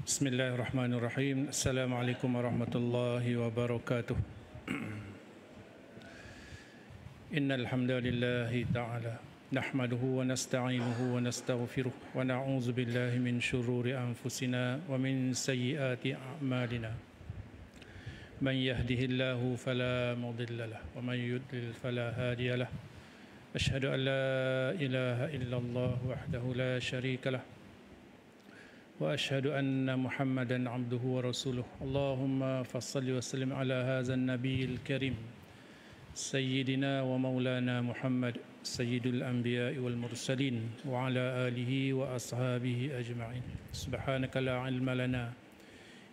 Bismillahirrahmanirrahim. Assalamualaikum warahmatullahi wabarakatuh. Innal hamdalillahi ta'ala nahmaduhu wa nasta'inuhu wa nastaghfiruh wa na'udzu billahi min shururi anfusina wa min sayyiati a'malina. Man yahdihillahu fala mudilla lahu wa man yudlil fala hadiya lahu. Asyhadu an la ilaha illallah wahdahu la syarika lahu wa asyhadu anna Muhammadan abduhu wa rasuluh. Allahumma fassalli wa sallim ala hadzal nabiyil karim sayyidina wa maulana Muhammad sayyidul anbiya'i wal mursalin wa ala alihi wa ashabihi ajma'in. Subhanaka la ilma lana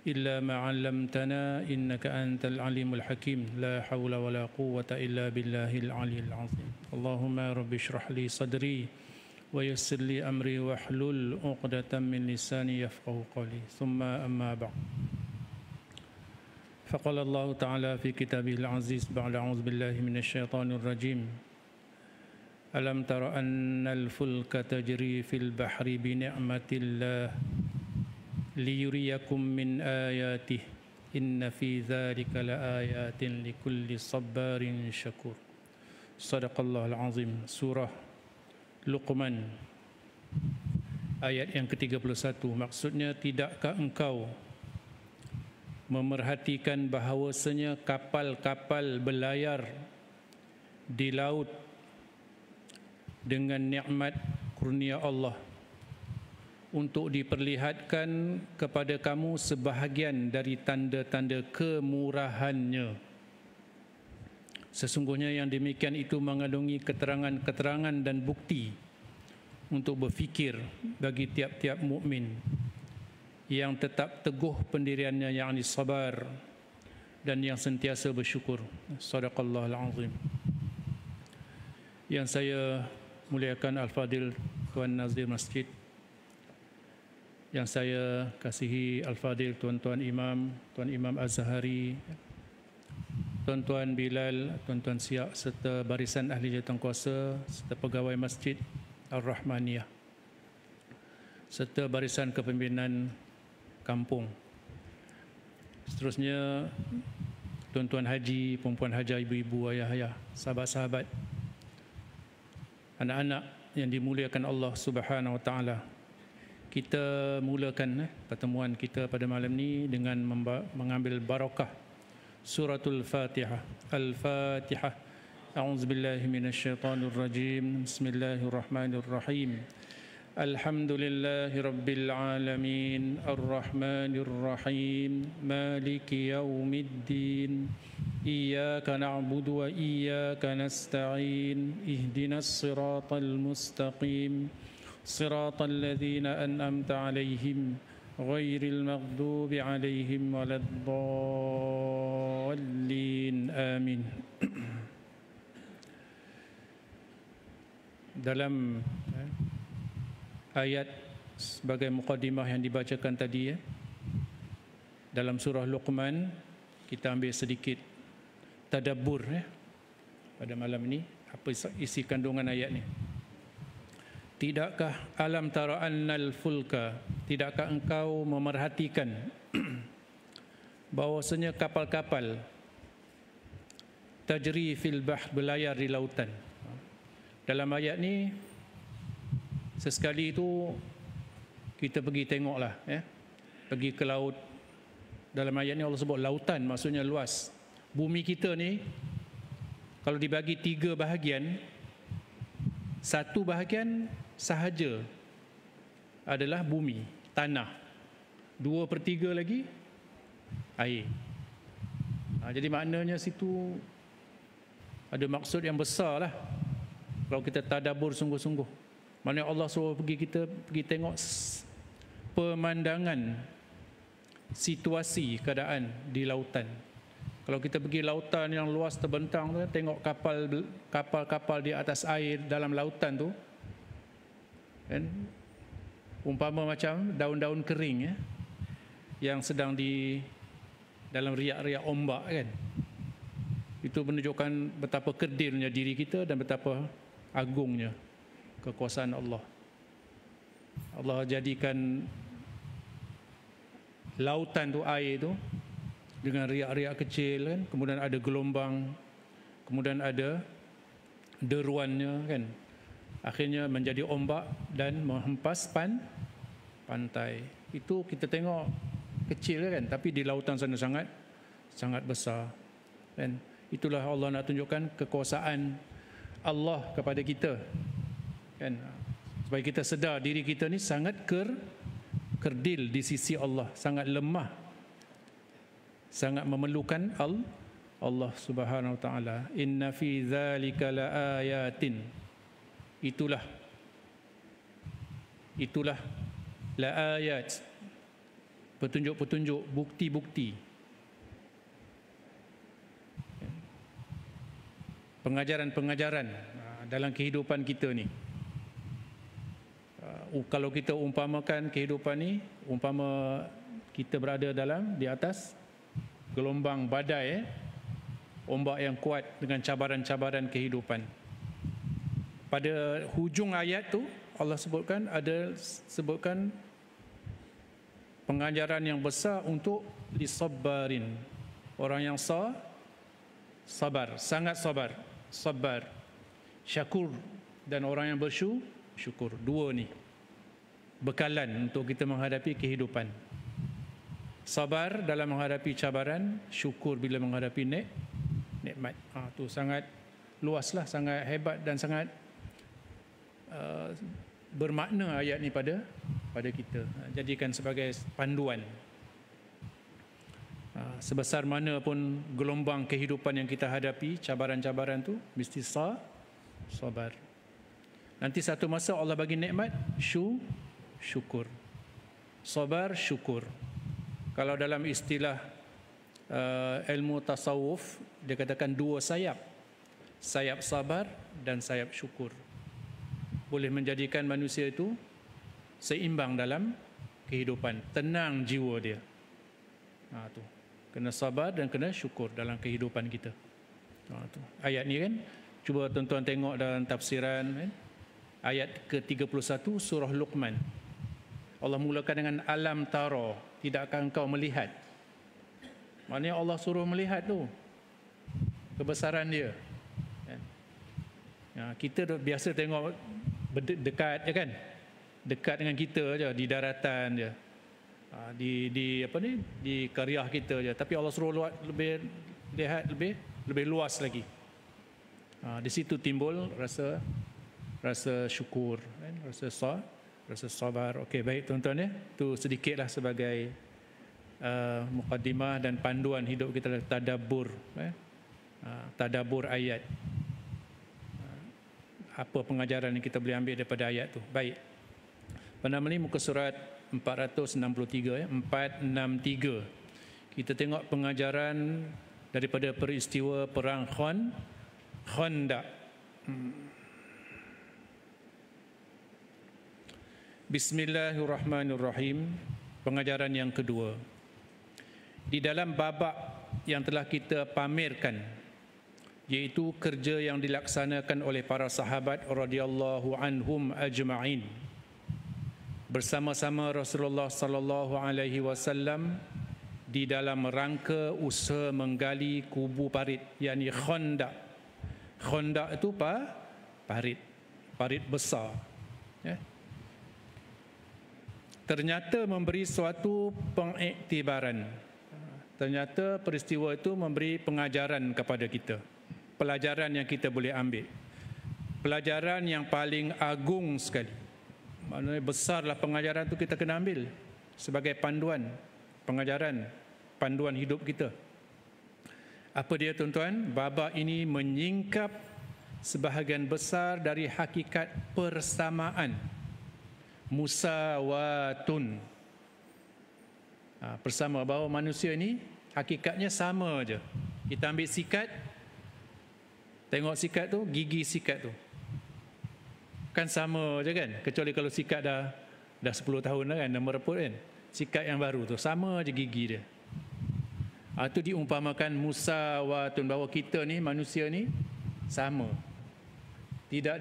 illa ma 'allamtana innaka antal alimul hakim. La haula wa la quwwata illa billahil aliyyil azim. Allahumma rabbi shrah li sadri wa yassir li amri wahlul 'uqdatam min lisani yafqahu qawli. Thumma amma ba'd. Faqala Allah Ta'ala fi kitabihil aziz ba'da a'udzu billahi minasy syaithanir rajim. Alam tara annal fulka tajri fil bahri bi ni'matillah liyuriyakum min ayatihi inna fi dzalika laayatin likulli sabarin syakur. Shadaqallahul azim. Surah Luqman ayat yang ke-31. Maksudnya, tidakkah engkau memerhatikan bahawasanya kapal-kapal berlayar di laut dengan nikmat kurnia Allah untuk diperlihatkan kepada kamu sebahagian dari tanda-tanda kemurahannya. Sesungguhnya yang demikian itu mengandungi keterangan-keterangan dan bukti untuk berfikir bagi tiap-tiap mukmin yang tetap teguh pendiriannya, yakni sabar, dan yang sentiasa bersyukur. Shadaqallahul azim. Yang saya muliakan Al-Fadil Tuan Nazir Masjid, yang saya kasihi Al-Fadil Tuan-Tuan Imam, Tuan Imam Az-Zahari, Tuan-Tuan Bilal, Tuan-Tuan Siak, serta barisan ahli jawatankuasa, serta pegawai Masjid Ar-Rahmaniyah, serta barisan kepimpinan kampung. Seterusnya, Tuan-Tuan Haji, Puan-Puan Haji, Ibu-Ibu, Ayah-Ayah, sahabat-sahabat, anak-anak yang dimuliakan Allah Subhanahu Wa Taala. Kita mulakan pertemuan kita pada malam ini dengan mengambil barakah Suratul Fatihah. Al-Fatihah. A'udzu billahi minasyaitonir rajim. Bismillahirrahmanirrahim. Alhamdulillahi rabbil alamin. Arrahmanir rahim. Maliki yaumiddin. Iyyaka na'budu wa iyyaka nasta'in. Ihdinas siratal mustaqim. Siratal ladzina an'amta 'alaihim ghairil maghdubi 'alaihim waladdallin. Amin. Dalam ayat sebagai mukadimah yang dibacakan tadi, dalam surah Luqman, kita ambil sedikit tadabbur pada malam ini. Apa isi kandungan ayat ni? Tidakkah alam tara annal fulka, tidakkah engkau memerhatikan bahawasanya kapal-kapal tajri fil bahr, berlayar di lautan. Dalam ayat ni sesekali itu kita pergi tengoklah, pergi ke laut. Dalam ayat ni Allah sebut lautan, maksudnya luas. Bumi kita ni kalau dibagi 3 bahagian, 1 bahagian sahaja adalah bumi, tanah. 2/3 lagi air. Jadi maknanya situ ada maksud yang besar lah kalau kita tadabbur sungguh-sungguh. Maknanya Allah suruh kita pergi tengok pemandangan, situasi keadaan di lautan. Kalau kita pergi lautan yang luas terbentang tu, tengok kapal-kapal di atas air dalam lautan tu, kan, umpama macam daun-daun kering yang sedang di dalam riak-riak ombak, kan. Itu menunjukkan betapa kerdilnya diri kita dan betapa agungnya kekuasaan Allah. Allah jadikan lautan tu, air tu dengan riak-riak kecil kan, kemudian ada gelombang, kemudian ada deruannya kan, akhirnya menjadi ombak dan menghempas pantai. Itu kita tengok kecil kan, tapi di lautan sana sangat besar kan. Itulah Allah nak tunjukkan kekuasaan Allah kepada kita kan, supaya kita sedar diri kita ni sangat kerdil di sisi Allah, sangat lemah, sangat memerlukan Allah Subhanahu wa taala. Inna fi dzalika laayatin, itulah laayat, petunjuk-petunjuk, bukti-bukti, pengajaran-pengajaran dalam kehidupan kita ni. Kalau kita umpamakan kehidupan ni, umpama kita berada di atas gelombang badai, ombak yang kuat dengan cabaran-cabaran kehidupan. Pada hujung ayat tu Allah sebutkan pengajaran yang besar untuk lisabbarin, orang yang sabar, sangat sabar, syakur, dan orang yang bersyukur. Dua ni bekalan untuk kita menghadapi kehidupan. Sabar dalam menghadapi cabaran, syukur bila menghadapi nikmat. Tu sangat luaslah, sangat hebat dan sangat bermakna ayat ni pada kita. Jadikan sebagai panduan. Sebesar mana pun gelombang kehidupan yang kita hadapi, cabaran-cabaran tu mesti sabar. Nanti satu masa Allah bagi nikmat, syukur. Sabar, syukur. Kalau dalam istilah ilmu tasawuf, dia katakan dua sayap. Sayap sabar dan sayap syukur. Boleh menjadikan manusia itu seimbang dalam kehidupan, tenang jiwa dia. Tu. Kena sabar dan kena syukur dalam kehidupan kita. Tu. Ayat ni kan, cuba tuan-tuan tengok dalam tafsiran kan? Ayat ke-31 surah Luqman. Allah mulakan dengan alam tara, tidakkah engkau melihat? Maknanya Allah suruh melihat tu kebesaran dia. Kita biasa tengok dekat je kan, dekat dengan kita je, di daratan je, di qaryah kita je. Tapi Allah suruh lihat lebih luas lagi. Di situ timbul rasa syukur, kan? rasa sabar. Okey, baik tuan-tuan ya. Tu sedikitlah sebagai mukadimah dan panduan hidup kita, tadabbur, tadabbur ayat. Apa pengajaran yang kita boleh ambil daripada ayat tu? Baik. Pada ni muka surat 463 ya, 463. Kita tengok pengajaran daripada peristiwa perang Khandaq. Bismillahirrahmanirrahim. Pengajaran yang kedua. Di dalam babak yang telah kita pamerkan, iaitu kerja yang dilaksanakan oleh para sahabat radhiyallahu anhum ajma'in bersama-sama Rasulullah sallallahu alaihi wasallam di dalam rangka usaha menggali kubu parit, yakni Khandaq. Khandaq itu parit besar ya. Ternyata memberi suatu pengiktibaran. Ternyata peristiwa itu memberi pengajaran kepada kita, pelajaran yang kita boleh ambil, pelajaran yang paling agung sekali. Maknanya besarlah pengajaran itu kita kena ambil sebagai panduan, pengajaran, panduan hidup kita. Apa dia tuan-tuan? Babak ini menyingkap sebahagian besar dari hakikat persamaan, musawatun. Bersama bahawa manusia ini hakikatnya sama aja. Kita ambil sikat, tengok sikat tu, gigi sikat tu kan sama je kan, kecuali kalau sikat dah 10 tahun dah kan, dah mereput kan, sikat yang baru tu sama je gigi dia. Itu diumpamakan musawatun, bahawa kita ni, manusia ni sama, tidak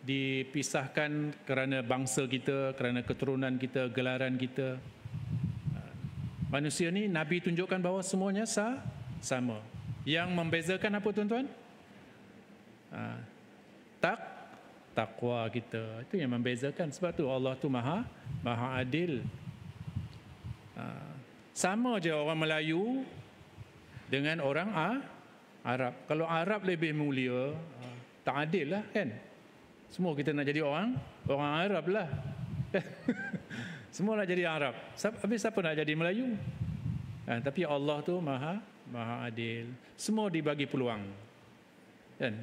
dipisahkan kerana bangsa kita, kerana keturunan kita, gelaran kita. Manusia ni Nabi tunjukkan bahawa semuanya sama. Yang membezakan apa tuan-tuan? Takwa kita. Itu yang membezakan. Sebab tu Allah tu maha adil. Sama je orang Melayu dengan orang Arab. Kalau Arab lebih mulia, tak adil lah kan. Semua kita nak jadi orang Arab lah. Semua nak jadi Arab. Habis siapa nak jadi Melayu? Tapi Allah tu maha adil. Semua dibagi peluang. Kan?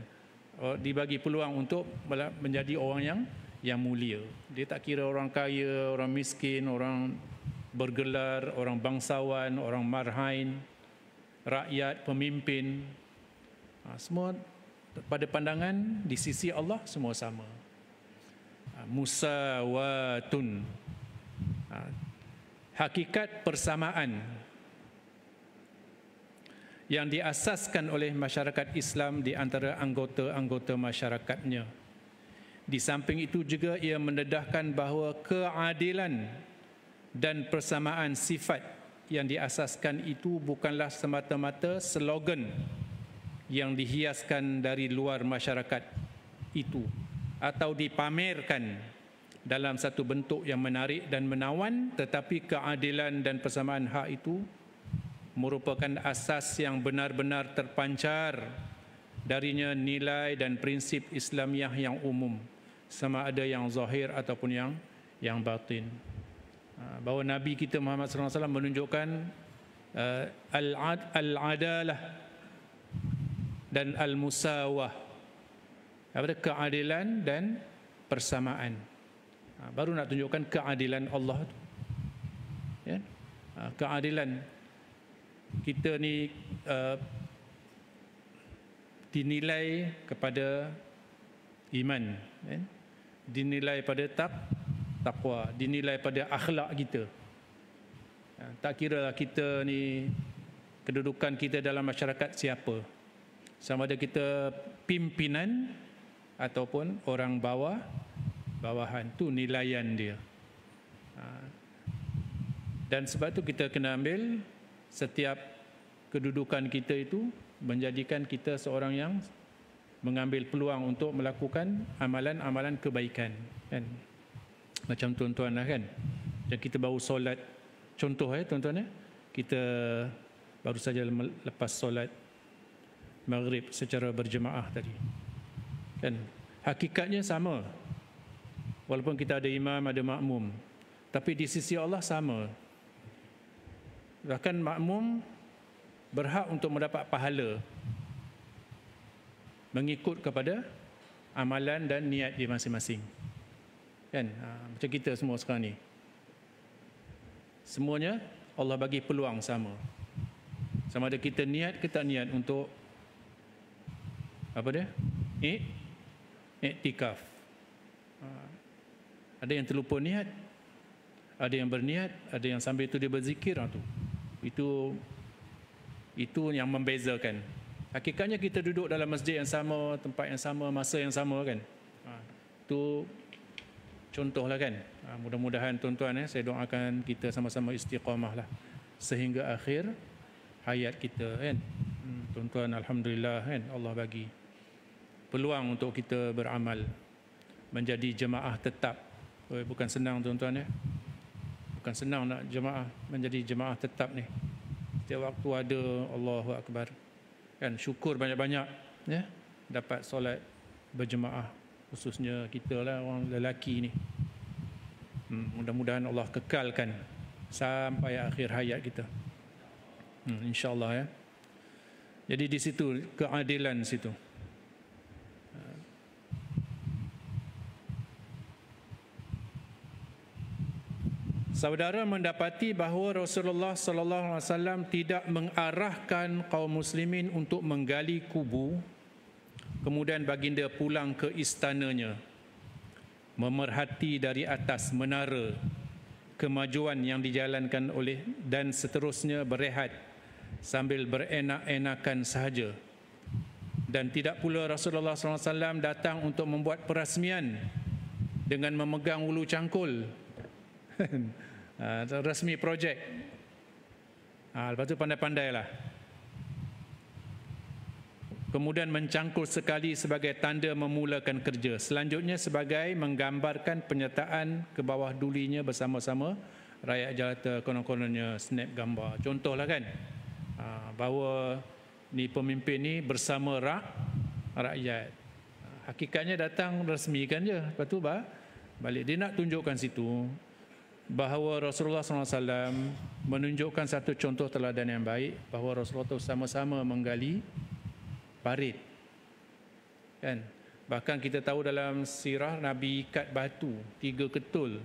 Dibagi peluang untuk menjadi orang yang mulia. Dia tak kira orang kaya, orang miskin, orang bergelar, orang bangsawan, orang marhain, rakyat, pemimpin. Semua pada pandangan di sisi Allah semua sama. Musawatun. Hakikat persamaan yang diasaskan oleh masyarakat Islam di antara anggota-anggota masyarakatnya. Di samping itu juga ia mendedahkan bahawa keadilan dan persamaan sifat yang diasaskan itu bukanlah semata-mata slogan yang dihiaskan dari luar masyarakat itu atau dipamerkan dalam satu bentuk yang menarik dan menawan, tetapi keadilan dan persamaan hak itu merupakan asas yang benar-benar terpancar darinya nilai dan prinsip Islamiah yang umum, sama ada yang zahir ataupun yang batin. Bahawa Nabi kita Muhammad SAW menunjukkan al-adalah dan al-musawah, keadilan dan persamaan. Baru nak tunjukkan keadilan Allah tu. Ya? Keadilan kita ni dinilai kepada iman, ya? Dinilai pada takwa, dinilai pada akhlak kita. Tak kira kita ni kedudukan kita dalam masyarakat siapa, sama ada kita pimpinan ataupun orang bawahan, tu nilaian dia. Dan sebab tu kita kena ambil setiap kedudukan kita itu menjadikan kita seorang yang mengambil peluang untuk melakukan amalan-amalan kebaikan, kan? Macam tuan-tuan lah kan, dan kita baru solat, contoh tuan-tuan, kita baru saja lepas solat maghrib secara berjemaah tadi, kan? Hakikatnya sama, walaupun kita ada imam, ada makmum, tapi di sisi Allah sama. Bahkan makmum berhak untuk mendapat pahala mengikut kepada amalan dan niat dia masing-masing, kan? Macam kita semua sekarang ni, semuanya Allah bagi peluang sama ada kita niat ke tak niat untuk iktikaf. Ada yang terlupa niat, ada yang berniat, ada yang sambil itu dia berzikir. Itu yang membezakan. Hakikatnya kita duduk dalam masjid yang sama, tempat yang sama, masa yang sama, kan? Itu contohlah, kan? Mudah-mudahan tuan-tuan, saya doakan kita sama-sama istiqamah lah sehingga akhir hayat kita, kan? Tuan-tuan, alhamdulillah, kan? Allah bagi peluang untuk kita beramal, menjadi jemaah tetap. Bukan senang tuan-tuan, bukan senang nak menjadi jemaah tetap ni. Setiap waktu ada Allahu Akbar, kan? Syukur banyak-banyak, ya, dapat solat berjemaah, khususnya kita lah orang lelaki ni. Mudah-mudahan Allah kekalkan sampai akhir hayat kita, insya-Allah, ya. Jadi di situ keadilan situ. Saudara mendapati bahawa Rasulullah sallallahu alaihi wasallam tidak mengarahkan kaum muslimin untuk menggali kubu, kemudian baginda pulang ke istananya, memerhati dari atas menara kemajuan yang dijalankan oleh, dan seterusnya berehat sambil berenak-enakan sahaja. Dan tidak pula Rasulullah sallallahu alaihi wasallam datang untuk membuat perasmian dengan memegang ulu cangkul. Resmi projek. Lepas tu pandai-pandailah. Kemudian mencangkul sekali sebagai tanda memulakan kerja. Selanjutnya sebagai menggambarkan penyertaan ke bawah dulinya bersama-sama rakyat jelata, konon-kononnya snap gambar. Contohlah kan, bahawa ni pemimpin ni bersama rakyat. Hakikatnya datang resmikan je. Lepas tu balik. Dia nak tunjukkan situ bahawa Rasulullah SAW menunjukkan satu contoh teladan yang baik, bahawa Rasulullah itu sama-sama menggali parit, kan? Bahkan kita tahu dalam sirah Nabi ikat batu 3 ketul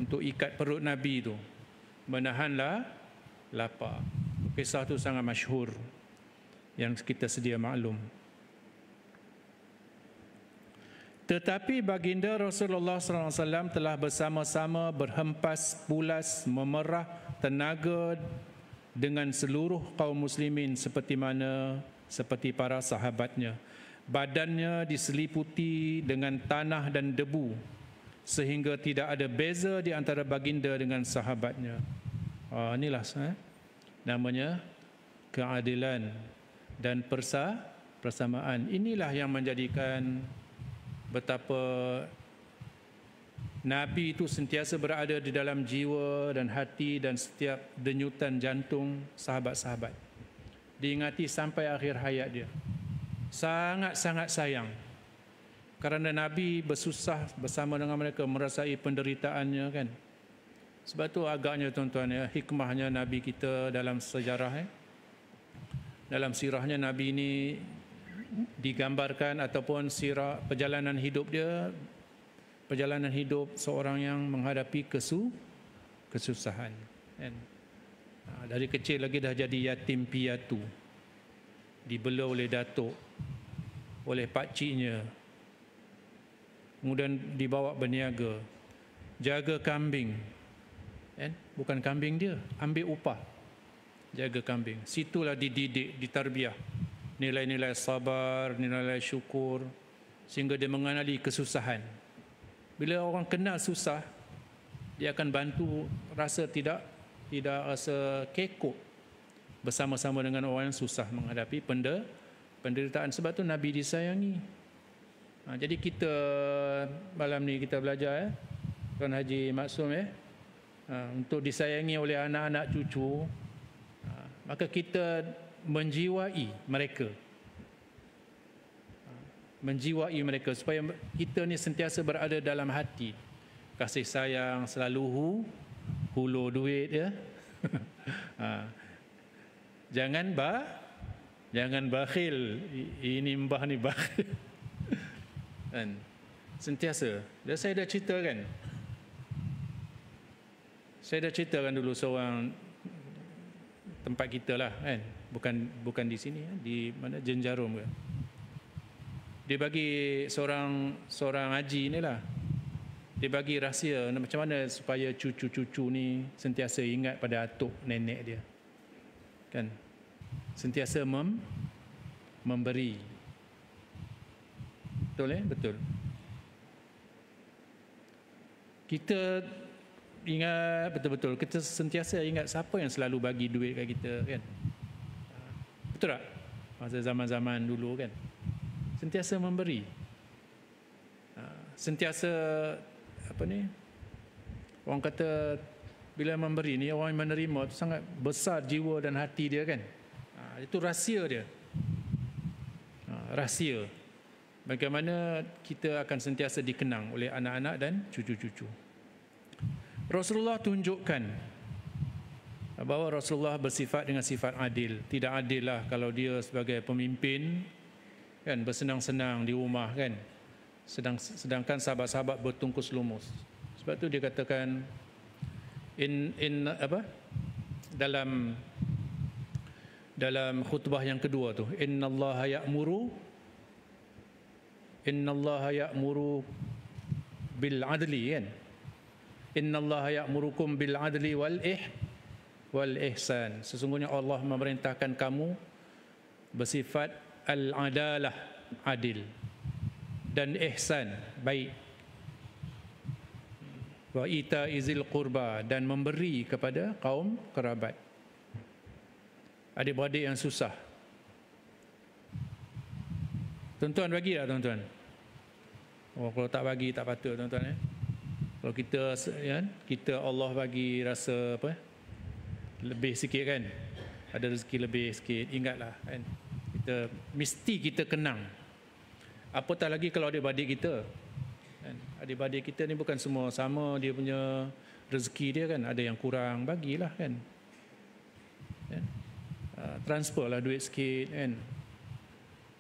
untuk ikat perut Nabi tu, menahanlah lapar. Kisah tu sangat masyhur yang kita sedia maklum. Tetapi baginda Rasulullah SAW telah bersama-sama berhempas pulas memerah tenaga dengan seluruh kaum muslimin seperti para sahabatnya. Badannya diseliputi dengan tanah dan debu sehingga tidak ada beza di antara baginda dengan sahabatnya. Inilah namanya keadilan dan persamaan. Inilah yang menjadikan betapa Nabi itu sentiasa berada di dalam jiwa dan hati dan setiap denyutan jantung sahabat-sahabat. Diingati sampai akhir hayat dia. Sangat-sangat sayang. Kerana Nabi bersusah bersama dengan mereka, merasai penderitaannya, kan. Sebab tu agaknya tuan-tuan, hikmahnya Nabi kita dalam sejarah, dalam sirahnya Nabi ini digambarkan, ataupun sirah perjalanan hidup dia, perjalanan hidup seorang yang menghadapi kesusahan, kan. Dari kecil lagi dah jadi yatim piatu, dibela oleh datuk, oleh pakciknya, kemudian dibawa berniaga, jaga kambing, kan? Bukan kambing dia, ambil upah, jaga kambing. Situlah dididik, ditarbiah nilai-nilai sabar, nilai syukur, sehingga dia mengenali kesusahan. Bila orang kenal susah, dia akan bantu, rasa tidak rasa kekok bersama-sama dengan orang yang susah menghadapi penderitaan. Sebab tu Nabi disayangi. Jadi kita malam ni kita belajar, Tuan Haji Maksum, untuk disayangi oleh anak-anak cucu, maka kita menjiwai mereka supaya kita ni sentiasa berada dalam hati kasih sayang, selalu hulur duit, ya. Jangan bakhil. Ini mbah ni bakhil. Kan? Sentiasa. Saya dah ceritakan. Dulu seorang tempat kita lah, kan. Bukan di sini, di mana, Jenjarum ke. Dia bagi seorang haji ni lah, dia bagi rahsia macam mana supaya cucu-cucu ni sentiasa ingat pada atuk nenek dia, kan. Sentiasa memberi. Betul, betul. Kita ingat betul-betul, kita sentiasa ingat siapa yang selalu bagi duit kat kita, kan. Betul tak? Masa zaman-zaman dulu, kan, sentiasa memberi, sentiasa orang kata bila memberi ni, orang yang menerima tu sangat besar jiwa dan hati dia, kan. Itu rahsia dia, rahsia bagaimana kita akan sentiasa dikenang oleh anak-anak dan cucu-cucu. Rasulullah tunjukkan bahawa Rasulullah bersifat dengan sifat adil. Tidak adil lah kalau dia sebagai pemimpin, kan, bersenang-senang di rumah, kan, sedangkan sahabat-sahabat bertungkus lumus. Sebab tu dia katakan dalam khutbah yang kedua tu, innallaha ya'muru bil adli, kan. Innallaha ya'murukum bil adli wal ihsan. Sesungguhnya Allah memerintahkan kamu bersifat al-adalah, adil, dan ihsan, baik. Wa ita izil qurba, dan memberi kepada kaum kerabat. adik-beradik yang susah. Tuan-tuan bagi tak tuan-tuan? Oh, kalau tak bagi tak patut tuan-tuan. Kalau kita kita Allah bagi rasa apa? Lebih sikit kan? Ada rezeki lebih sikit, ingatlah kan? Mesti kita kenang. Apatah lagi kalau adik-beradik kita. Kan? Adik-beradik kita ni bukan semua sama dia punya rezeki dia kan, ada yang kurang, bagilah kan. Transferlah duit sikit kan.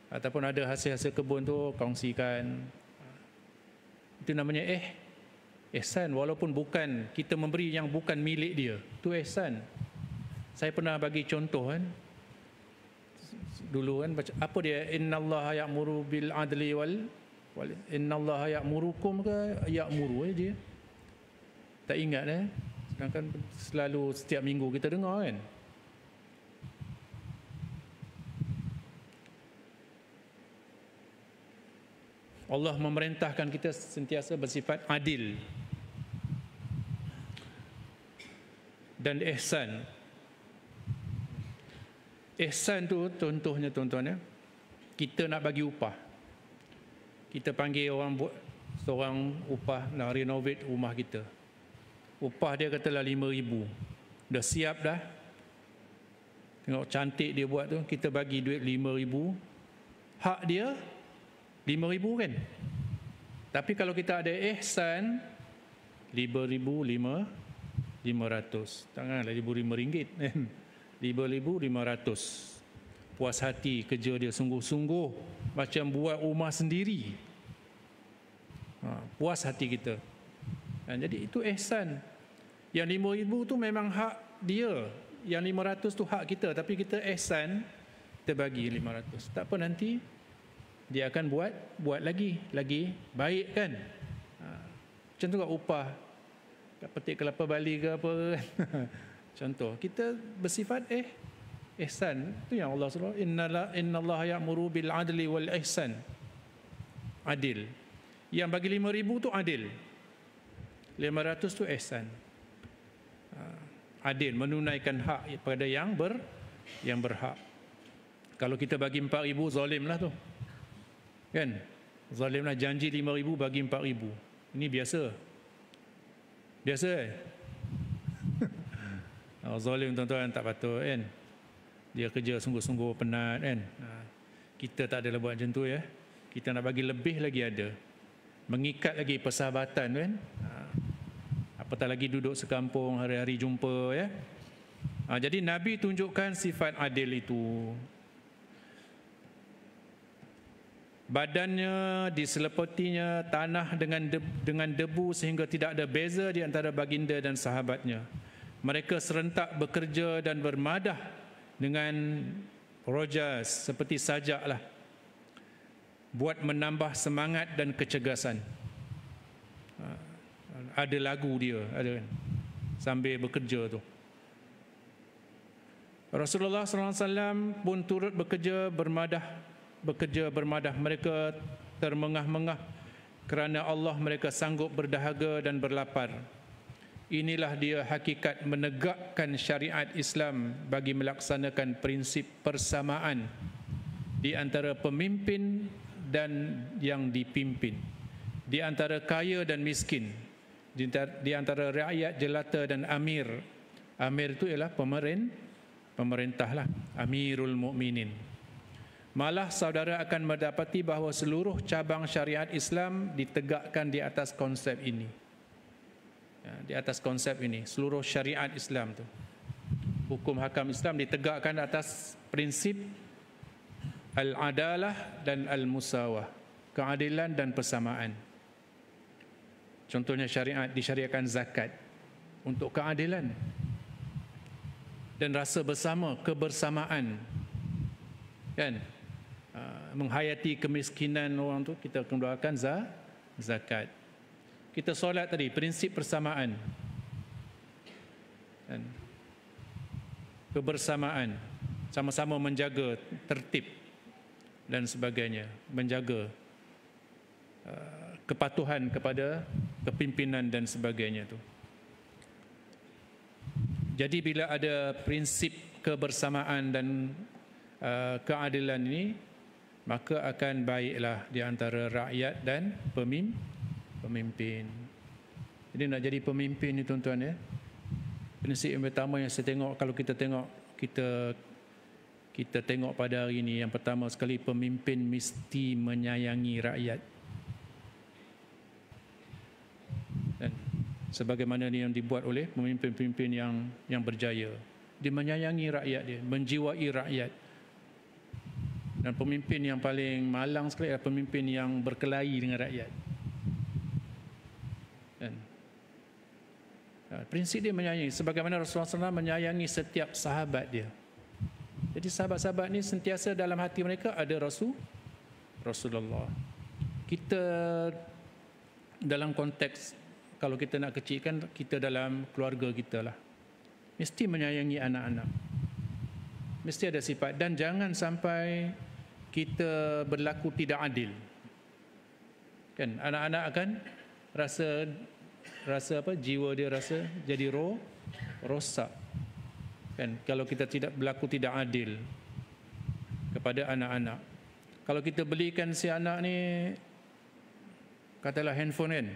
Ataupun ada hasil-hasil kebun tu kongsikan. Itu namanya ihsan, walaupun bukan kita memberi yang bukan milik dia. Tu ihsan. Saya pernah bagi contoh kan. Dulu kan baca apa dia, innallaha ya'muru bil adli wal innallaha ya'murukum ke ya'muru dia. Tak ingat sedangkan selalu setiap minggu kita dengar kan. Allah memerintahkan kita sentiasa bersifat adil dan ihsan. Ihsan tu contohnya tuan-tuan kita nak bagi upah. Kita panggil orang buat seorang upah nak renovate rumah kita. Upah dia katalah 5,000. Dah siap dah. Tengok cantik dia buat tu, kita bagi duit 5,000. Hak dia 5,000 kan. Tapi kalau kita ada ihsan 5,500. Janganlah RM5,000 kan. 5,500. Puas hati kerja dia sungguh-sungguh macam buat rumah sendiri. Puas hati kita. Jadi itu ihsan. Yang 5,000 tu memang hak dia. Yang 500 tu hak kita, tapi kita ihsan, kita bagi 500. Tak apa, nanti dia akan buat lagi baik kan. Macam tu kat upah kat petik kelapa Bali ke apa kan. Contoh, kita bersifat ihsan. Itu yang Allah suruh, innallaha ya'muru bil adli wal ihsan. Adil. Yang bagi 5,000 tu adil. 500 tu ihsan. Adil, menunaikan hak pada yang berhak. Kalau kita bagi 4,000, zalim lah tu. Kan? Zalim lah, janji 5,000 bagi 4,000. Ini biasa. Biasa zalim tuan-tuan, tak patut kan. Dia kerja sungguh-sungguh penat kan. Kita tak adalah buat macam tu ya. Kita nak bagi lebih lagi ada. Mengikat lagi persahabatan kan. Apatah lagi duduk sekampung hari-hari jumpa ya. Jadi Nabi tunjukkan sifat adil itu. Badannya diselepetinya tanah dengan debu sehingga tidak ada beza di antara baginda dan sahabatnya. Mereka serentak bekerja dan bermadah dengan rojas seperti sajaklah, buat menambah semangat dan kecergasan. Ada lagu dia, ada kan, sambil bekerja tu. Rasulullah SAW pun turut bekerja bermadah. Mereka termengah-mengah kerana Allah mereka sanggup berdahaga dan berlapar. Inilah dia hakikat menegakkan syariat Islam bagi melaksanakan prinsip persamaan di antara pemimpin dan yang dipimpin, di antara kaya dan miskin, di antara rakyat jelata dan amir. Amir itu ialah pemerintah lah, Amirul Mukminin. Malah saudara akan mendapati bahawa seluruh cabang syariat Islam ditegakkan di atas konsep ini. Di atas konsep ini, seluruh syariat Islam tu, hukum hakam Islam ditegakkan atas prinsip al-adalah dan al-musawah, keadilan dan persamaan. Contohnya disyariatkan zakat untuk keadilan dan rasa bersama, kebersamaan kan. Menghayati kemiskinan orang tu, kita akan doakan zakat. Kita solat tadi, prinsip persamaan dan kebersamaan, sama-sama menjaga tertib dan sebagainya, menjaga kepatuhan kepada kepimpinan dan sebagainya tu. Jadi bila ada prinsip kebersamaan dan keadilan ini, maka akan baiklah di antara rakyat dan pemimpin. Jadi nak jadi pemimpin ni tuan-tuan ya, prinsip yang pertama yang saya tengok, kalau kita tengok pada hari ini, yang pertama sekali, pemimpin mesti menyayangi rakyat. Dan sebagaimana ni yang dibuat oleh pemimpin-pemimpin yang berjaya, dia menyayangi rakyat dia, menjiwai rakyat. Dan pemimpin yang paling malang sekali adalah pemimpin yang berkelahi dengan rakyat. Dan prinsip dia menyayangi, sebagaimana Rasulullah SAW menyayangi setiap sahabat dia. Jadi sahabat-sahabat ni sentiasa dalam hati mereka ada Rasulullah. Kita dalam konteks, kalau kita nak kecilkan, kita dalam keluarga kita lah, mesti menyayangi anak-anak, mesti ada sifat. Dan jangan sampai kita berlaku tidak adil. Kan anak-anak akan rasa apa, jiwa dia rasa jadi rosak. Kan kalau kita tidak berlaku tidak adil kepada anak-anak. Kalau kita belikan si anak ni, katalah handphone kan,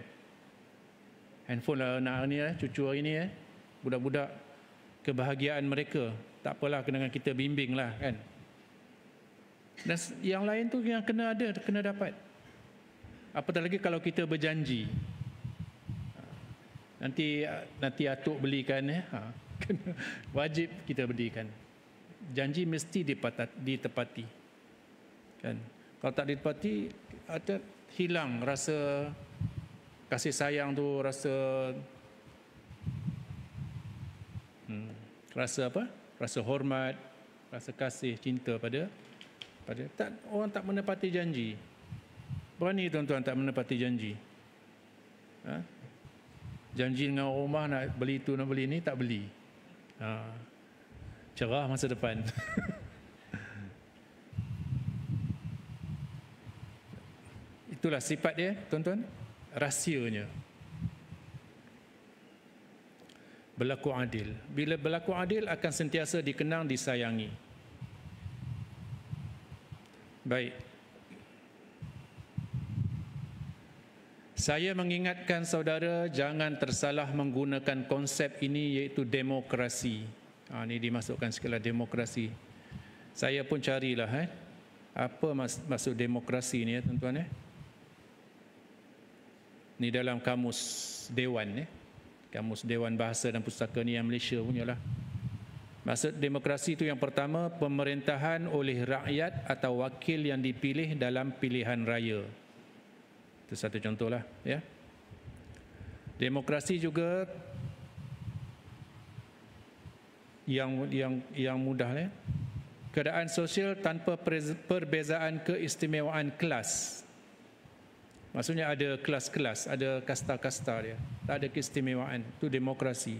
handphone lah anak ni cucu hari ni budak-budak kebahagiaan mereka, tak apalah, kena kita bimbing lah kan. Dan yang lain tu yang kena dapat. Apatah lagi kalau kita berjanji, nanti atuk belikan kena, wajib kita belikan. Janji mesti ditepati kan. Kalau tak ditepati, ada hilang rasa kasih sayang tu, rasa hormat, rasa kasih, cinta pada orang tak menepati janji. Berani tuan-tuan tak menepati janji. Janji dengan rumah nak beli tu nak beli ni, tak beli. Cerah masa depan. Itulah sifat dia tuan-tuan, rahsianya. Berlaku adil. Bila berlaku adil akan sentiasa dikenang, disayangi. Baik. Saya mengingatkan saudara jangan tersalah menggunakan konsep ini, iaitu demokrasi. Ini dimasukkan sekali, demokrasi. Saya pun carilah apa maksud demokrasi ni tuan-tuan Ni dalam kamus Dewan Kamus Dewan Bahasa dan Pustaka ni yang Malaysia punya lah. Maksud demokrasi itu yang pertama, pemerintahan oleh rakyat atau wakil yang dipilih dalam pilihan raya. Itu satu contohlah ya. Demokrasi juga yang mudah keadaan sosial tanpa perbezaan keistimewaan kelas. Maksudnya ada kelas-kelas, ada kasta-kasta dia. Tak ada keistimewaan. Itu demokrasi.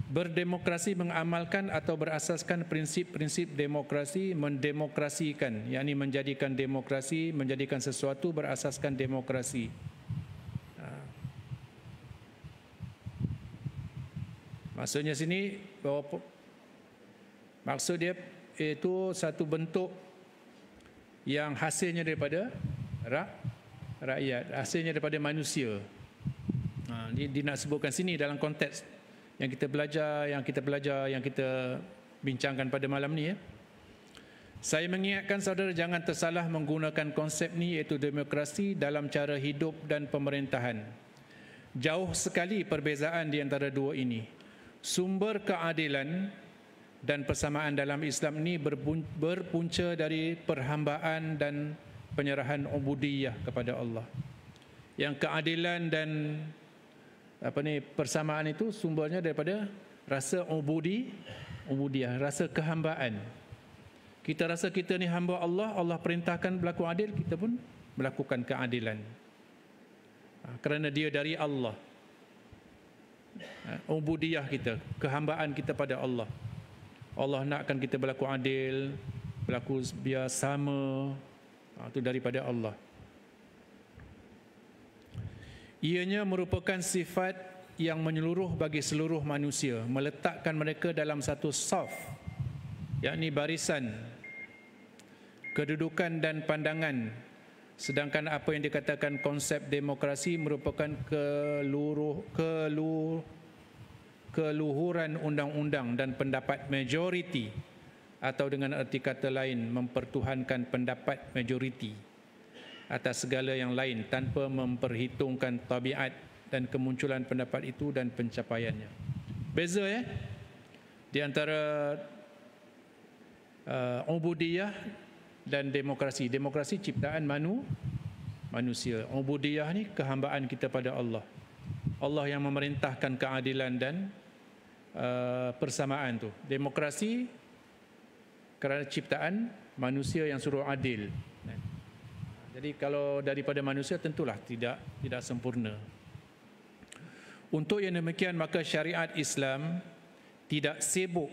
Berdemokrasi mengamalkan atau berasaskan prinsip-prinsip demokrasi, mendemokrasikan, yakni menjadikan demokrasi, menjadikan sesuatu berasaskan demokrasi. Maksudnya sini bahawa maksud dia itu satu bentuk yang hasilnya daripada rakyat, hasilnya daripada manusia. Dia nak sebutkan sini dalam konteks yang kita belajar, yang kita bincangkan pada malam ni Saya mengingatkan saudara jangan tersalah menggunakan konsep ni, iaitu demokrasi, dalam cara hidup dan pemerintahan. Jauh sekali perbezaan di antara dua ini. Sumber keadilan dan persamaan dalam Islam ini berpunca dari perhambaan dan penyerahan ubudiyah kepada Allah. Yang keadilan dan persamaan itu sumbernya daripada rasa ubudiyah, rasa kehambaan. Kita rasa kita ni hamba Allah, Allah perintahkan berlaku adil, kita pun melakukan keadilan. Kerana dia dari Allah. Ubudiyah kita, kehambaan kita pada Allah. Allah nakkan kita berlaku adil, berlaku biar sama. Itu daripada Allah. Ianya merupakan sifat yang menyeluruh bagi seluruh manusia, meletakkan mereka dalam satu saf, yakni barisan, kedudukan dan pandangan. Sedangkan apa yang dikatakan konsep demokrasi merupakan keluhuran undang-undang dan pendapat majoriti, atau dengan erti kata lain, mempertuhankan pendapat majoriti atas segala yang lain tanpa memperhitungkan tabiat dan kemunculan pendapat itu dan pencapaiannya. Beza di antara ubudiyah dan demokrasi. Demokrasi ciptaan manusia. Ubudiyah ni kehambaan kita pada Allah. Allah yang memerintahkan keadilan dan persamaan tu. Demokrasi kerana ciptaan manusia yang suruh adil. Jadi kalau daripada manusia tentulah tidak sempurna. Untuk yang demikian, maka syariat Islam tidak sibuk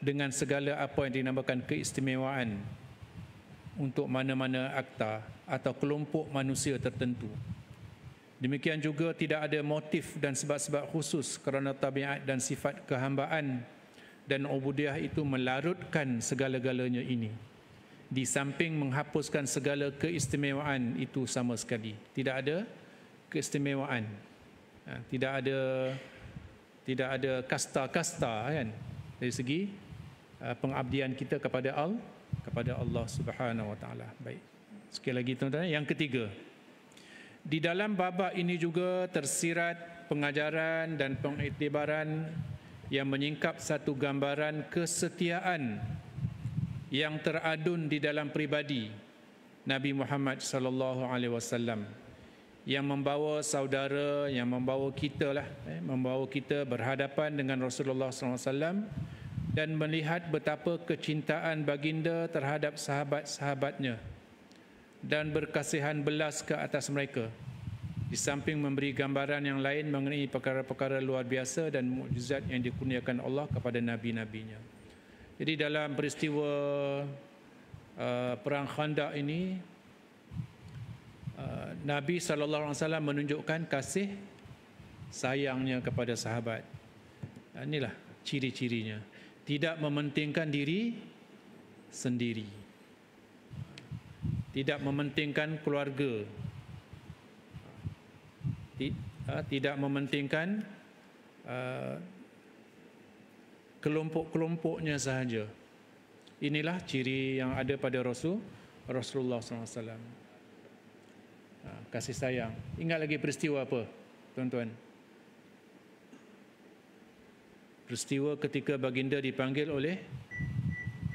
dengan segala apa yang dinamakan keistimewaan untuk mana-mana akta atau kelompok manusia tertentu. Demikian juga tidak ada motif dan sebab-sebab khusus kerana tabiat dan sifat kehambaan dan ubudiyah itu melarutkan segala-galanya ini, di samping menghapuskan segala keistimewaan itu sama sekali. Tidak ada keistimewaan, tidak ada kasta-kasta kan, dari segi pengabdian kita kepada Allah Subhanahu Wa Taala. Baik, sekali lagi tuan-tuan, yang ketiga, di dalam babak ini juga tersirat pengajaran dan pengiktibaran yang menyingkap satu gambaran kesetiaan yang teradun di dalam pribadi Nabi Muhammad sallallahu alaihi wasallam, yang membawa saudara, yang membawa kita membawa kita berhadapan dengan Rasulullah sallallahu alaihi wasallam dan melihat betapa kecintaan baginda terhadap sahabat-sahabatnya dan berkasihan belas ke atas mereka, di samping memberi gambaran yang lain mengenai perkara-perkara luar biasa dan mukjizat yang dikurniakan Allah kepada nabi-nabinya. Jadi dalam peristiwa perang Khandaq ini, Nabi SAW menunjukkan kasih sayangnya kepada sahabat. Inilah ciri-cirinya. Tidak mementingkan diri sendiri, tidak mementingkan keluarga, tidak mementingkan kelompok-kelompoknya sahaja. Inilah ciri yang ada pada Rasulullah SAW. Kasih sayang. Ingat lagi peristiwa apa, tuan-tuan? Peristiwa ketika baginda dipanggil oleh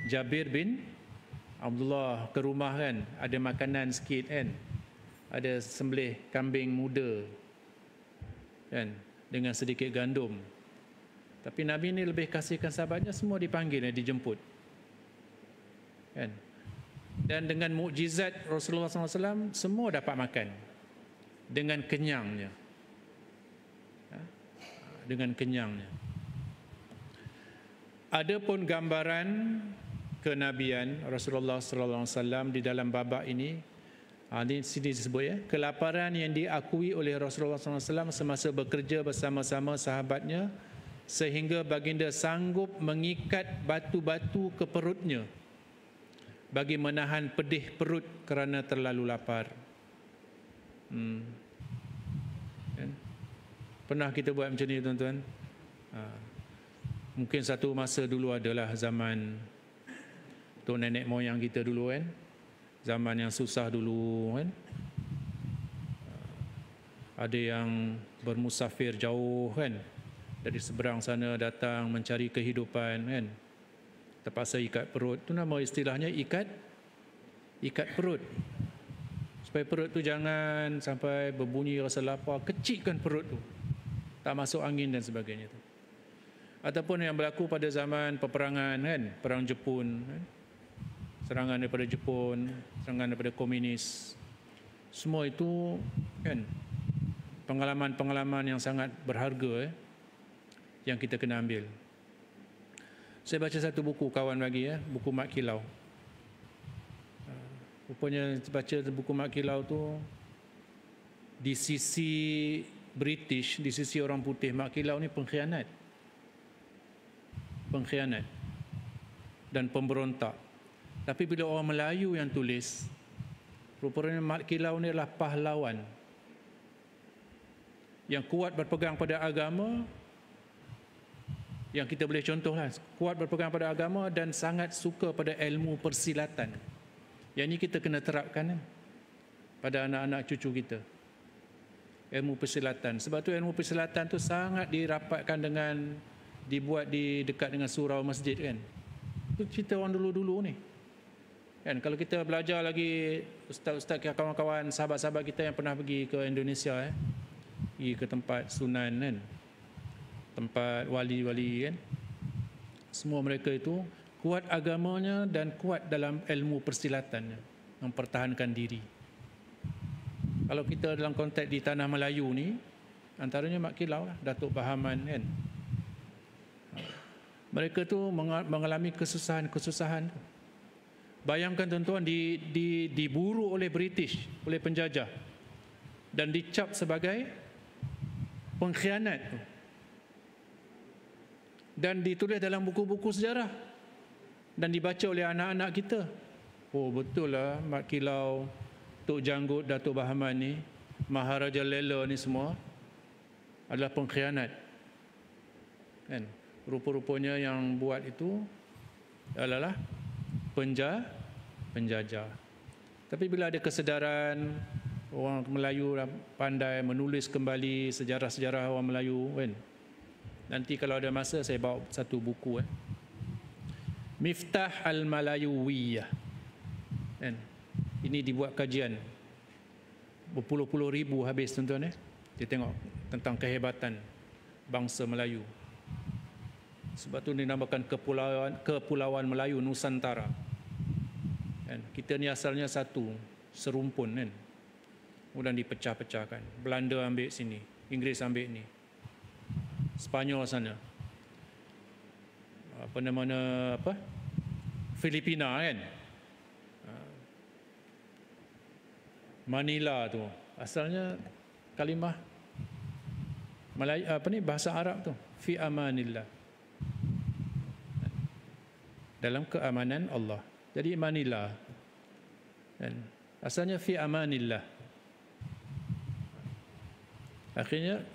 Jabir bin Abdullah ke rumah kan, ada makanan sikit kan, ada sembelih kambing muda kan, dengan sedikit gandum. Tapi Nabi ni lebih kasihkan sahabatnya, semua dipanggil dan dijemput kan. Dan dengan mukjizat Rasulullah SAW, semua dapat makan dengan kenyangnya, dengan kenyangnya. Adapun gambaran kenabian Rasulullah SAW di dalam babak ini, di sini disebut kelaparan yang diakui oleh Rasulullah SAW semasa bekerja bersama-sama sahabatnya, sehingga baginda sanggup mengikat batu-batu ke perutnya bagi menahan pedih perut kerana terlalu lapar. Pernah kita buat macam ni, tuan-tuan? Mungkin satu masa dulu adalah zaman tok nenek moyang kita dulu kan, zaman yang susah dulu kan, ada yang bermusafir jauh kan, dari seberang sana datang mencari kehidupan kan, terpaksa ikat perut. Tu nama istilahnya ikat perut, supaya perut tu jangan sampai berbunyi rasa lapar, kecikkan perut tu, tak masuk angin dan sebagainya tu. Ataupun yang berlaku pada zaman peperangan kan, perang Jepun kan, serangan daripada Jepun, serangan daripada komunis, semua itu kan pengalaman-pengalaman yang sangat berharga yang kita kena ambil. Saya baca satu buku kawan bagi buku Mat Kilau. Rupanya baca buku Mat Kilau tu, di sisi British di sisi orang putih, Mak Kilau ni pengkhianat dan pemberontak. Tapi bila orang Melayu yang tulis, rupanya Mak Kilau ni adalah pahlawan yang kuat berpegang pada agama, yang kita boleh contohlah, kuat berpegang pada agama dan sangat suka pada ilmu persilatan. Yang ini kita kena terapkan pada anak-anak cucu kita. Ilmu persilatan. Sebab tu ilmu persilatan tu sangat dirapatkan dengan, dibuat di dekat dengan surau masjid kan. Itu cerita orang dulu-dulu ni. Kan kalau kita belajar lagi, ustaz-ustaz, kawan-kawan, sahabat-sahabat kita yang pernah pergi ke Indonesia pergi ke tempat sunan kan, tempat wali-wali kan, semua mereka itu kuat agamanya dan kuat dalam ilmu persilatannya, mempertahankan diri. Kalau kita dalam konteks di tanah Melayu ni, antaranya Mak Kilau lah, Datuk Bahaman kan, mereka tu mengalami kesusahan. Bayangkan tuan-tuan, diburu oleh British, oleh penjajah, dan dicap sebagai pengkhianat tu, dan ditulis dalam buku-buku sejarah dan dibaca oleh anak-anak kita. Oh betul lah, Mak Kilau, Tok Janggut, Datuk Bahaman ni, Maharaja Lela ni semua adalah pengkhianat kan. Rupa-rupanya yang buat itu adalah penjajah. Tapi bila ada kesedaran, orang Melayu pandai menulis kembali sejarah-sejarah orang Melayu kan. Nanti kalau ada masa saya bawa satu buku Miftah Al-Malayuwiyah kan. Ini dibuat kajian berpuluh-puluh ribu habis tuan-tuan Dia tengok tentang kehebatan bangsa Melayu. Sebab tu dinamakan Kepulauan Melayu Nusantara kan. Kita ni asalnya satu, serumpun kan. Kemudian dipecah-pecahkan. Belanda ambil sini, Inggeris ambil ni, Spanyol sana, Filipina kan, Manila tu asalnya kalimah Melayu, bahasa Arab tu, fi amanillah, dalam keamanan Allah. Jadi Manila kan, asalnya fi amanillah. Akhirnya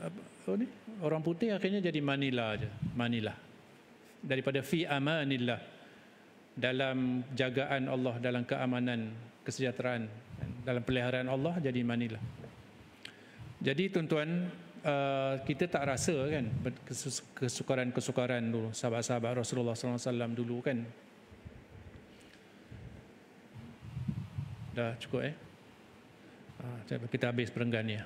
orang putih akhirnya jadi Manila aja, Manila, daripada fi amanillah, dalam jagaan Allah, dalam keamanan, kesejahteraan, dalam peliharaan Allah, jadi Manila. Jadi tuan-tuan, kita tak rasa kan kesukaran dulu sahabat-sahabat Rasulullah SAW dulu kan. Dah cukup kita habis perenggan ni.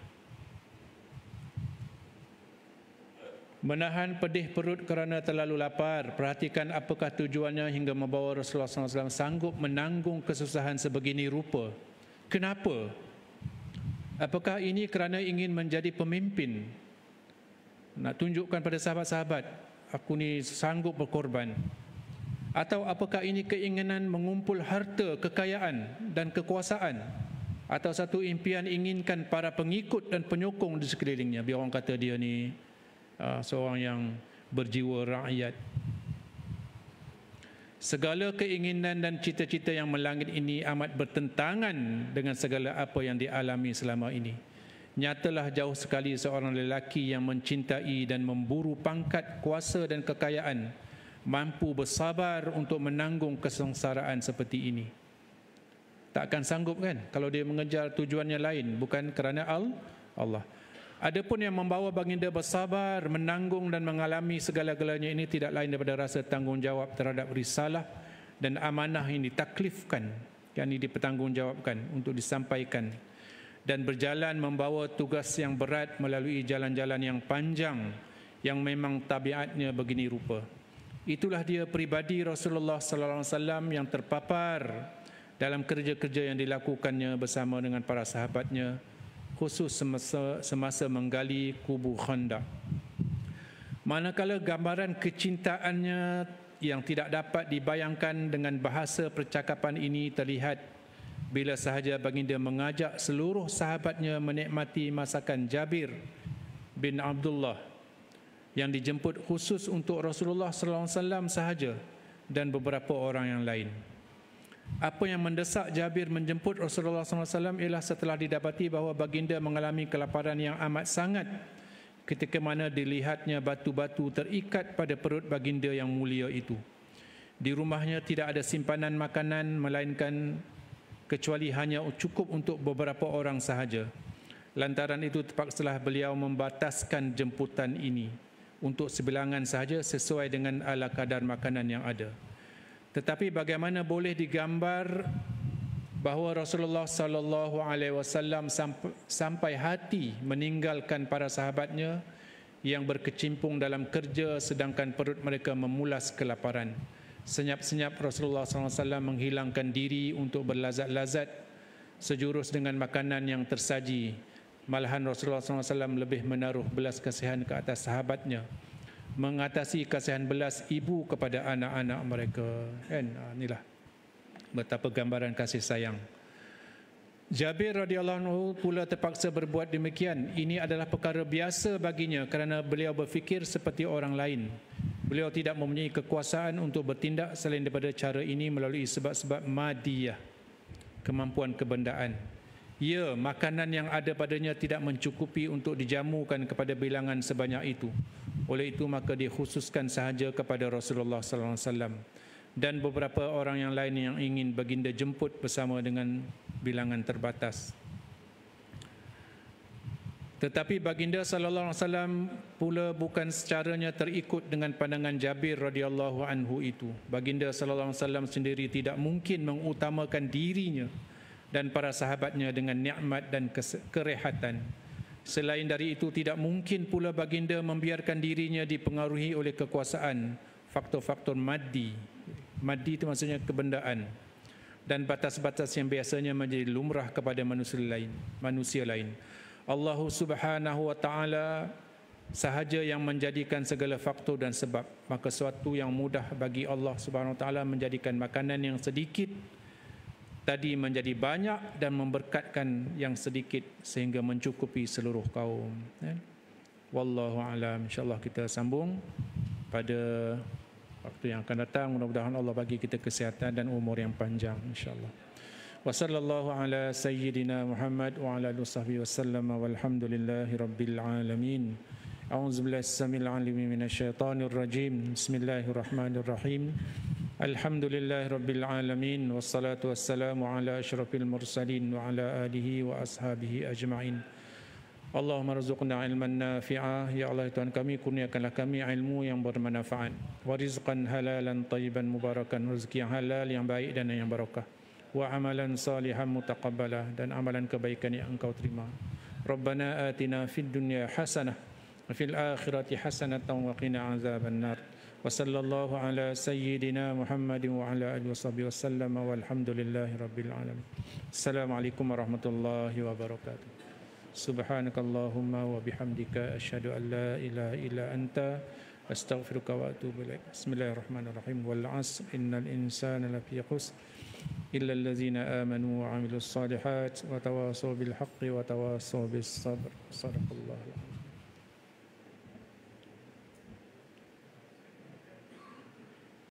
Menahan pedih perut kerana terlalu lapar. Perhatikan apakah tujuannya hingga membawa Rasulullah SAW sanggup menanggung kesusahan sebegini rupa. Kenapa? Apakah ini kerana ingin menjadi pemimpin? Nak tunjukkan pada sahabat-sahabat, aku ni sanggup berkorban. Atau apakah ini keinginan mengumpul harta, kekayaan dan kekuasaan? Atau satu impian inginkan para pengikut dan penyokong di sekelilingnya? Biar orang kata dia ni seorang yang berjiwa rakyat. Segala keinginan dan cita-cita yang melangit ini amat bertentangan dengan segala apa yang dialami selama ini. Nyatalah jauh sekali seorang lelaki yang mencintai dan memburu pangkat, kuasa dan kekayaan mampu bersabar untuk menanggung kesengsaraan seperti ini. Takkan sanggup kan kalau dia mengejar tujuannya lain, bukan kerana Allah. Adapun yang membawa baginda bersabar, menanggung dan mengalami segala-galanya ini tidak lain daripada rasa tanggungjawab terhadap risalah dan amanah yang ditaklifkan, yang dipertanggungjawabkan untuk disampaikan, dan berjalan membawa tugas yang berat melalui jalan-jalan yang panjang yang memang tabiatnya begini rupa. Itulah dia pribadi Rasulullah sallallahu alaihi wasallam yang terpapar dalam kerja-kerja yang dilakukannya bersama dengan para sahabatnya, khusus semasa menggali kubur Khandaq. Manakala gambaran kecintaannya yang tidak dapat dibayangkan dengan bahasa percakapan ini terlihat bila sahaja baginda mengajak seluruh sahabatnya menikmati masakan Jabir bin Abdullah yang dijemput khusus untuk Rasulullah sallallahu alaihi wasallam sahaja dan beberapa orang yang lain. Apa yang mendesak Jabir menjemput Rasulullah sallallahu alaihi wasallam ialah setelah didapati bahawa baginda mengalami kelaparan yang amat sangat ketika mana dilihatnya batu-batu terikat pada perut baginda yang mulia itu. Di rumahnya tidak ada simpanan makanan melainkan kecuali hanya cukup untuk beberapa orang sahaja. Lantaran itu terpaksalah beliau membataskan jemputan ini untuk sebilangan sahaja sesuai dengan ala kadar makanan yang ada. Tetapi bagaimana boleh digambar bahawa Rasulullah sallallahu alaihi wasallam sampai hati meninggalkan para sahabatnya yang berkecimpung dalam kerja sedangkan perut mereka memulas kelaparan. Senyap-senyap Rasulullah sallallahu alaihi wasallam menghilangkan diri untuk berlazat-lazat sejurus dengan makanan yang tersaji. Malahan Rasulullah SAW lebih menaruh belas kasihan ke atas sahabatnya, mengatasi kasihan belas ibu kepada anak-anak mereka. Kan? Inilah betapa gambaran kasih sayang. Jabir radhiyallahu anhu pula terpaksa berbuat demikian. Ini adalah perkara biasa baginya kerana beliau berfikir seperti orang lain. Beliau tidak mempunyai kekuasaan untuk bertindak selain daripada cara ini melalui sebab-sebab madiyah, kemampuan kebendaan. Ya, makanan yang ada padanya tidak mencukupi untuk dijamukan kepada bilangan sebanyak itu. Oleh itu maka dikhususkan sahaja kepada Rasulullah sallallahu alaihi wasallam dan beberapa orang yang lain yang ingin baginda jemput bersama dengan bilangan terbatas. Tetapi baginda sallallahu alaihi wasallam pula bukan secaranya terikut dengan pandangan Jabir radhiyallahu anhu itu. Baginda sallallahu alaihi wasallam sendiri tidak mungkin mengutamakan dirinya dan para sahabatnya dengan nikmat dan kerehatan. Selain dari itu, tidak mungkin pula baginda membiarkan dirinya dipengaruhi oleh kekuasaan, faktor-faktor maddi. Maddi itu maksudnya kebendaan dan batas-batas yang biasanya menjadi lumrah kepada manusia lain. Allah Subhanahu wa taala sahaja yang menjadikan segala faktor dan sebab. Maka suatu yang mudah bagi Allah Subhanahu wa taala menjadikan makanan yang sedikit tadi menjadi banyak dan memberkatkan yang sedikit sehingga mencukupi seluruh kaum. Wallahu a'lam. InsyaAllah kita sambung pada waktu yang akan datang. Mudah-mudahan Allah bagi kita kesihatan dan umur yang panjang insyaAllah. Wa sallallahu ala sayyidina Muhammad wa ala alihi wasahbihi wasallam walhamdulillahi rabbil alamin. A'udzu billahi samil alim minasyaitonir rajim. Bismillahirrahmanirrahim. Alhamdulillahi rabbil alamin wassalatu wassalamu ala asyrafil mursalin wa ala alihi wa ashabihi ajma'in. Allahumma rzuqna ilman nafi'ah. Ya Allah Tuhan kami, kurniakanlah kami ilmu yang bermanfaat, wa rizqan halalan tayyiban mubarakan, rezeki yang halal yang baik dan yang barakah, wa amalan salihan mutaqabbalah, dan amalan kebaikan yang engkau terima. Rabbana atina fid dunya hasanah wa fil akhirati hasanatan wa qina azaban nar. Wa sallallahu ala sayyidina Muhammadin wa ala alihi washabihi wasallam walhamdulillahi rabbil alamin. Assalamualaikum warahmatullahi wabarakatuh. Subhanakallahumma wa bihamdika asyhadu an la ilaha illa anta astaghfiruka wa atubu ilaik. Bismillahirrahmanirrahim. Wal 'asr innal insana lafi khusr illa allazina amanu wa 'amilus solihat wa tawasaw bil haqqi wa tawasaw bis sabr. Shadaqallahu